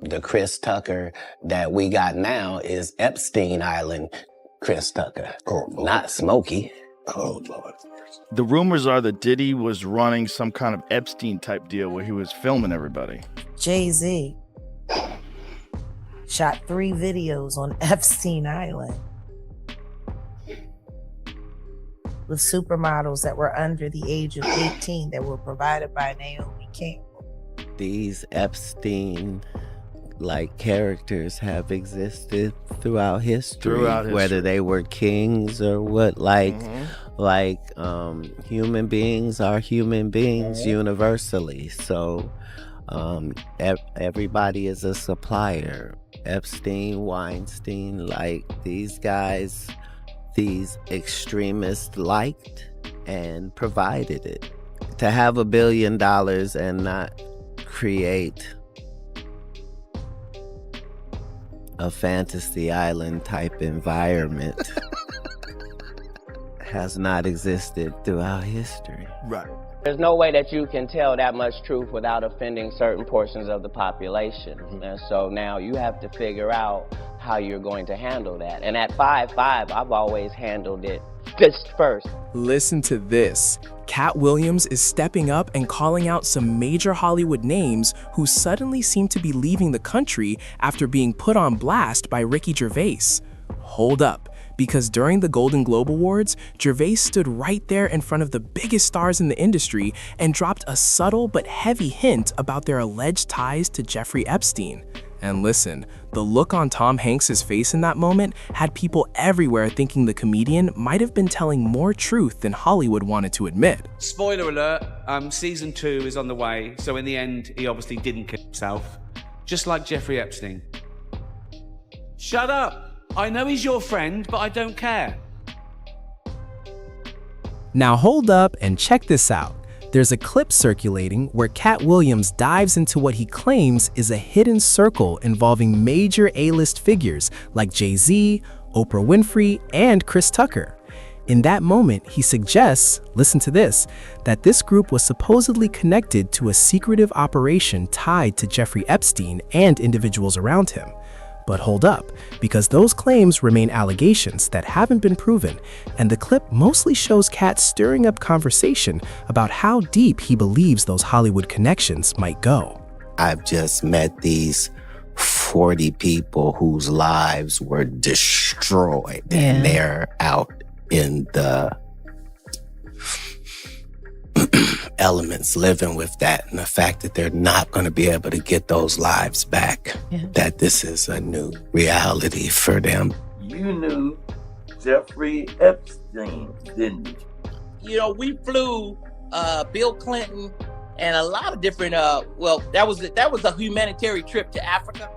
The Chris Tucker that we got now is Epstein Island Chris Tucker, not Smokey. Oh, Lord. The rumors are that Diddy was running some kind of Epstein-type deal where he was filming everybody. Jay-Z shot 3 videos on Epstein Island with supermodels that were under the age of 18 that were provided by Naomi Campbell. These Epstein characters have existed throughout history, whether they were kings or what, human beings are human beings universally. So everybody is a supplier. Epstein, Weinstein, these guys, these extremists liked and provided it. To have $1 billion and not create a fantasy island type environment has not existed throughout history. Right. There's no way that you can tell that much truth without offending certain portions of the population. And so now you have to figure out how you're going to handle that. And at 5'5", I've always handled it fist first. Listen to this. Katt Williams is stepping up and calling out some major Hollywood names who suddenly seem to be leaving the country after being put on blast by Ricky Gervais. Hold up, because during the Golden Globe Awards, Gervais stood right there in front of the biggest stars in the industry and dropped a subtle but heavy hint about their alleged ties to Jeffrey Epstein. And listen, the look on Tom Hanks's face in that moment had people everywhere thinking the comedian might have been telling more truth than Hollywood wanted to admit. Spoiler alert, season 2 is on the way, so in the end, he obviously didn't kill himself. Just like Jeffrey Epstein. Shut up! I know he's your friend, but I don't care. Now hold up and check this out. There's a clip circulating where Katt Williams dives into what he claims is a hidden circle involving major A-list figures like Jay-Z, Oprah Winfrey, and Chris Tucker. In that moment, he suggests, listen to this, that this group was supposedly connected to a secretive operation tied to Jeffrey Epstein and individuals around him. But hold up, because those claims remain allegations that haven't been proven, and the clip mostly shows Katt stirring up conversation about how deep he believes those Hollywood connections might go. I've just met these 40 people whose lives were destroyed, and they're out in the elements living with that, and the fact that they're not going to be able to get those lives back, that this is a new reality for them. You knew Jeffrey Epstein, didn't you? You know, we flew Bill Clinton and a lot of different, that was a humanitarian trip to Africa.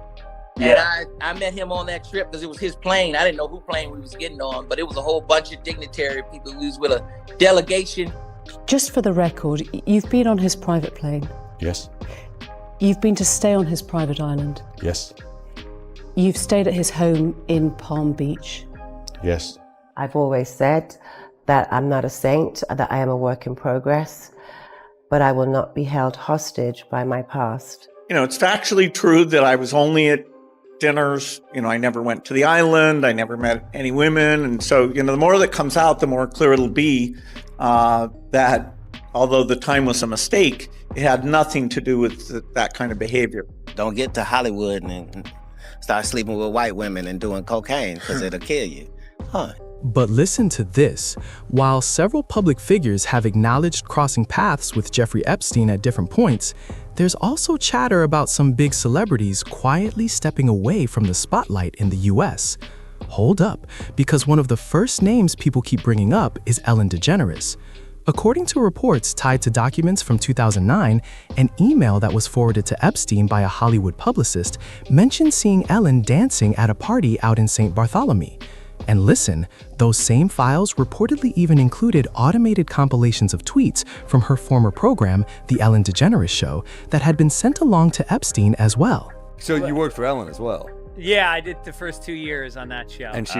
Yeah. And I met him on that trip because it was his plane. I didn't know who plane we was getting on, but it was a whole bunch of dignitary people. We was with a delegation. Just for the record, you've been on his private plane. Yes. You've been to stay on his private island. Yes. You've stayed at his home in Palm Beach. Yes. I've always said that I'm not a saint, that I am a work in progress, but I will not be held hostage by my past. You know, it's factually true that I was only at dinners. You know, I never went to the island. I never met any women. And so, you know, the more that comes out, the more clear it'll be that although the time was a mistake, it had nothing to do with that kind of behavior. Don't get to Hollywood and start sleeping with white women and doing cocaine, because it'll kill you. But listen to this. While several public figures have acknowledged crossing paths with Jeffrey Epstein at different points, there's also chatter about some big celebrities quietly stepping away from the spotlight in the US. Hold up, because one of the first names people keep bringing up is Ellen DeGeneres. According to reports tied to documents from 2009, an email that was forwarded to Epstein by a Hollywood publicist mentioned seeing Ellen dancing at a party out in St. Bartholomew. And listen, those same files reportedly even included automated compilations of tweets from her former program, The Ellen DeGeneres Show, that had been sent along to Epstein as well. So you worked for Ellen as well? Yeah, I did the first 2 years on that show. And she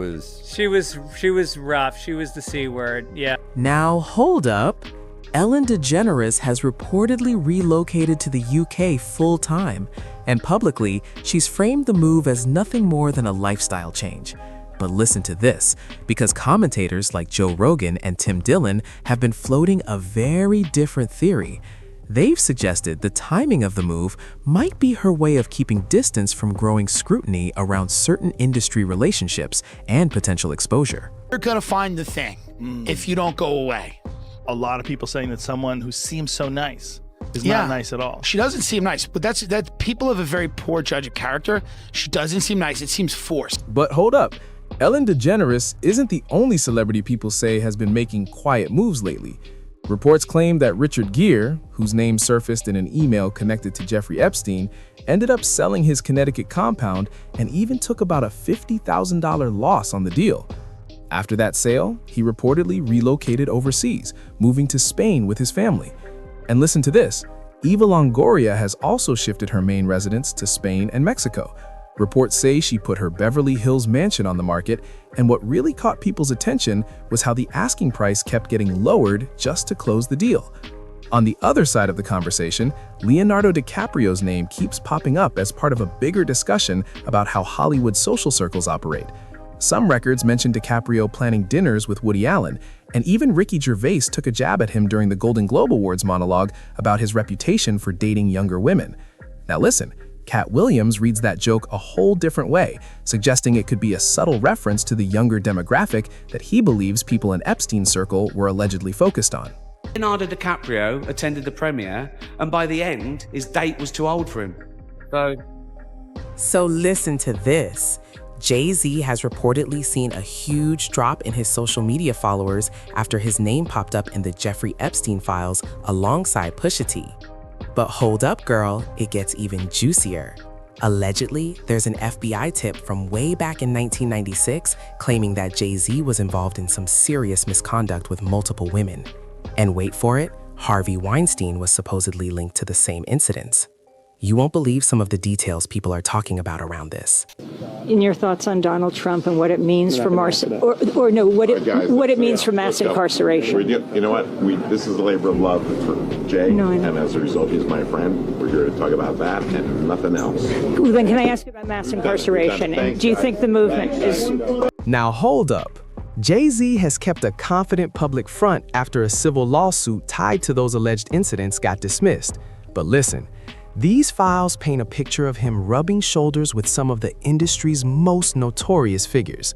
was rough. She was the C word. Yeah. Now hold up. Ellen DeGeneres has reportedly relocated to the UK full-time, And publicly, she's framed the move as nothing more than a lifestyle change. But listen to this, because commentators like Joe Rogan and Tim Dillon have been floating a very different theory. They've suggested the timing of the move might be her way of keeping distance from growing scrutiny around certain industry relationships and potential exposure. You're gonna find the thing if you don't go away. A lot of people saying that someone who seems so nice is not nice at all. She doesn't seem nice, but that people have a very poor judge of character. She doesn't seem nice. It seems forced. But hold up. Ellen DeGeneres isn't the only celebrity people say has been making quiet moves lately. Reports claim that Richard Gere, whose name surfaced in an email connected to Jeffrey Epstein, ended up selling his Connecticut compound and even took about a $50,000 loss on the deal. After that sale, he reportedly relocated overseas, moving to Spain with his family. And listen to this, Eva Longoria has also shifted her main residence to Spain and Mexico. Reports say she put her Beverly Hills mansion on the market, and what really caught people's attention was how the asking price kept getting lowered just to close the deal. On the other side of the conversation, Leonardo DiCaprio's name keeps popping up as part of a bigger discussion about how Hollywood social circles operate. Some records mention DiCaprio planning dinners with Woody Allen, and even Ricky Gervais took a jab at him during the Golden Globe Awards monologue about his reputation for dating younger women. Now listen, Katt Williams reads that joke a whole different way, suggesting it could be a subtle reference to the younger demographic that he believes people in Epstein's circle were allegedly focused on. Leonardo DiCaprio attended the premiere, and by the end, his date was too old for him. So listen to this. Jay-Z has reportedly seen a huge drop in his social media followers after his name popped up in the Jeffrey Epstein files alongside Pusha T. But hold up, girl, it gets even juicier. Allegedly, there's an FBI tip from way back in 1996 claiming that Jay-Z was involved in some serious misconduct with multiple women. And wait for it, Harvey Weinstein was supposedly linked to the same incidents. You won't believe some of the details people are talking about around this. In your thoughts on Donald Trump and what it means for mass incarceration? You know what? This is a labor of love for Jay, and as a result, he's my friend. We're here to talk about that and nothing else. Well, then can I ask you about mass incarceration? And do you think the movement is... Now hold up. Jay-Z has kept a confident public front after a civil lawsuit tied to those alleged incidents got dismissed. But listen, these files paint a picture of him rubbing shoulders with some of the industry's most notorious figures.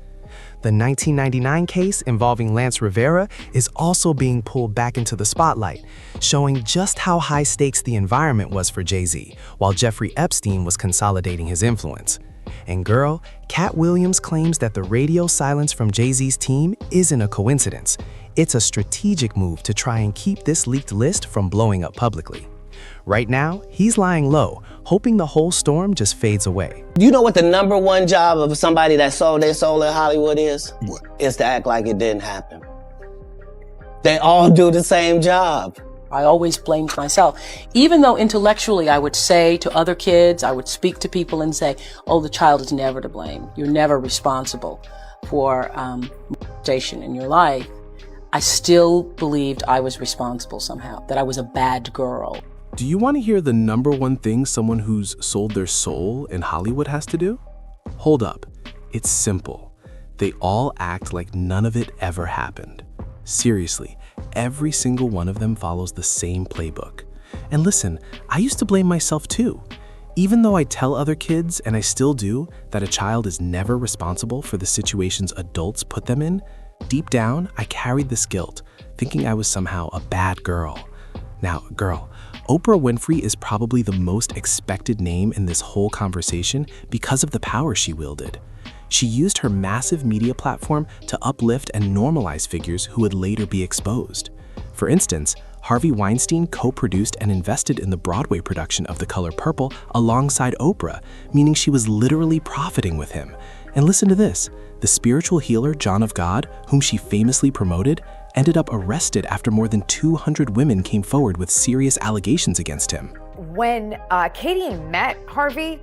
The 1999 case involving Lance Rivera is also being pulled back into the spotlight, showing just how high stakes the environment was for Jay-Z, while Jeffrey Epstein was consolidating his influence. And girl, Katt Williams claims that the radio silence from Jay-Z's team isn't a coincidence. It's a strategic move to try and keep this leaked list from blowing up publicly. Right now, he's lying low, hoping the whole storm just fades away. You know what the number one job of somebody that sold their soul in Hollywood is? What? Is to act like it didn't happen. They all do the same job. I always blamed myself. Even though intellectually I would say to other kids, I would speak to people and say, oh, the child is never to blame. You're never responsible for molestation in your life. I still believed I was responsible somehow, that I was a bad girl. Do you want to hear the number one thing someone who's sold their soul in Hollywood has to do? Hold up. It's simple. They all act like none of it ever happened. Seriously, every single one of them follows the same playbook. And listen, I used to blame myself too. Even though I tell other kids, and I still do, that a child is never responsible for the situations adults put them in, deep down, I carried this guilt, thinking I was somehow a bad girl. Now, girl, Oprah Winfrey is probably the most expected name in this whole conversation because of the power she wielded. She used her massive media platform to uplift and normalize figures who would later be exposed. For instance, Harvey Weinstein co-produced and invested in the Broadway production of The Color Purple alongside Oprah, meaning she was literally profiting with him. And listen to this, the spiritual healer John of God, whom she famously promoted, ended up arrested after more than 200 women came forward with serious allegations against him. When Katie met Harvey,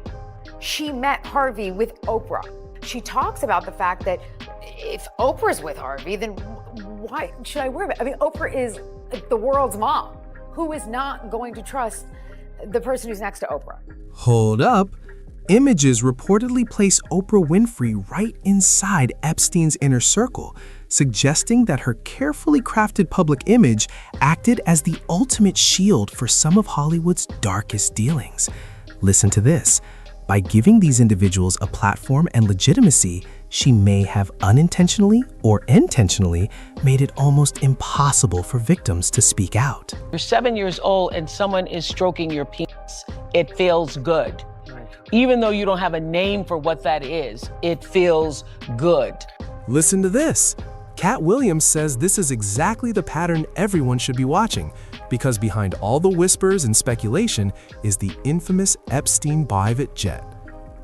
she met Harvey with Oprah. She talks about the fact that if Oprah's with Harvey, then why should I worry about it? I mean, Oprah is the world's mom. Who is not going to trust the person who's next to Oprah. Hold up. Images reportedly place Oprah Winfrey right inside Epstein's inner circle, suggesting that her carefully crafted public image acted as the ultimate shield for some of Hollywood's darkest dealings. Listen to this. By giving these individuals a platform and legitimacy, she may have unintentionally or intentionally made it almost impossible for victims to speak out. You're 7 years old and someone is stroking your penis. It feels good. Even though you don't have a name for what that is, it feels good. Listen to this. Katt Williams says this is exactly the pattern everyone should be watching, because behind all the whispers and speculation is the infamous Epstein private jet.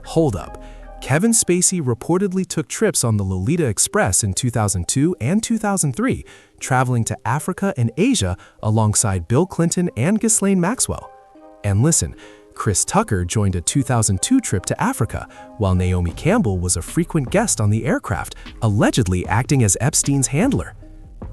Hold up. Kevin Spacey reportedly took trips on the Lolita Express in 2002 and 2003, traveling to Africa and Asia alongside Bill Clinton and Ghislaine Maxwell. And listen, Chris Tucker joined a 2002 trip to Africa, while Naomi Campbell was a frequent guest on the aircraft, allegedly acting as Epstein's handler.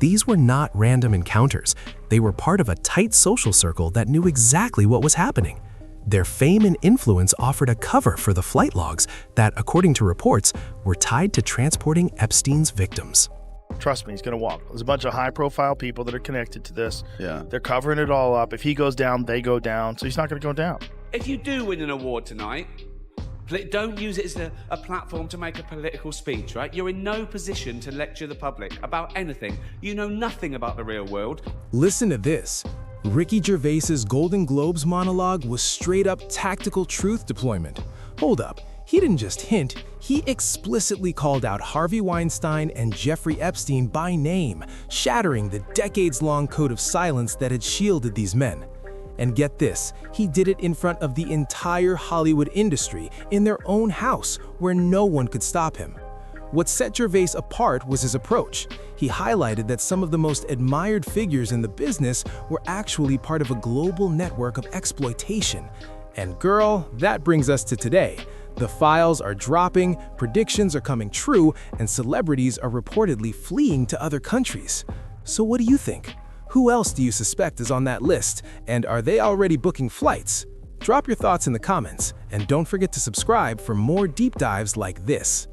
These were not random encounters. They were part of a tight social circle that knew exactly what was happening. Their fame and influence offered a cover for the flight logs that, according to reports, were tied to transporting Epstein's victims. Trust me, he's going to walk. There's a bunch of high-profile people that are connected to this. Yeah. They're covering it all up. If he goes down, they go down. So he's not going to go down. If you do win an award tonight, don't use it as a platform to make a political speech, right? You're in no position to lecture the public about anything. You know nothing about the real world. Listen to this. Ricky Gervais's Golden Globes monologue was straight-up tactical truth deployment. Hold up. He didn't just hint, he explicitly called out Harvey Weinstein and Jeffrey Epstein by name, shattering the decades-long code of silence that had shielded these men. And get this, he did it in front of the entire Hollywood industry, in their own house, where no one could stop him. What set Gervais apart was his approach. He highlighted that some of the most admired figures in the business were actually part of a global network of exploitation. And girl, that brings us to today. The files are dropping, predictions are coming true, and celebrities are reportedly fleeing to other countries. So what do you think? Who else do you suspect is on that list? And are they already booking flights? Drop your thoughts in the comments, and don't forget to subscribe for more deep dives like this.